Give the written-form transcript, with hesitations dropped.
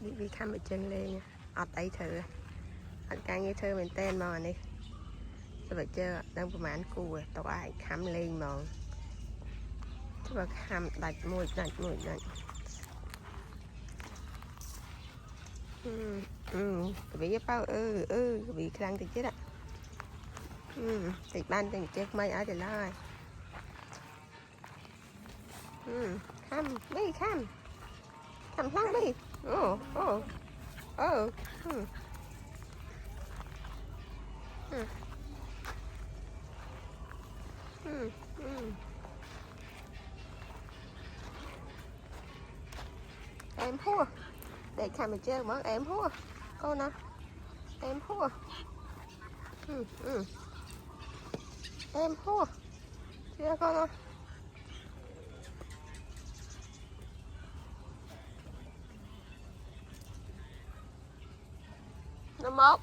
bị khăm ở chân lên ọt ấy thử ọt càng như thơ mình tên mà đi cho bà chơi đangประมาณกูtao ai khăm lên mà cho bà khăm đặt mùi đặt bị bao bị khăn thì chết ạ thì ban thì chết mây ở thì lai khăm đi khăm lăng đi em hua để khăm mà chơi món em hua cô nè em hua em hua chưa con nè nó mốc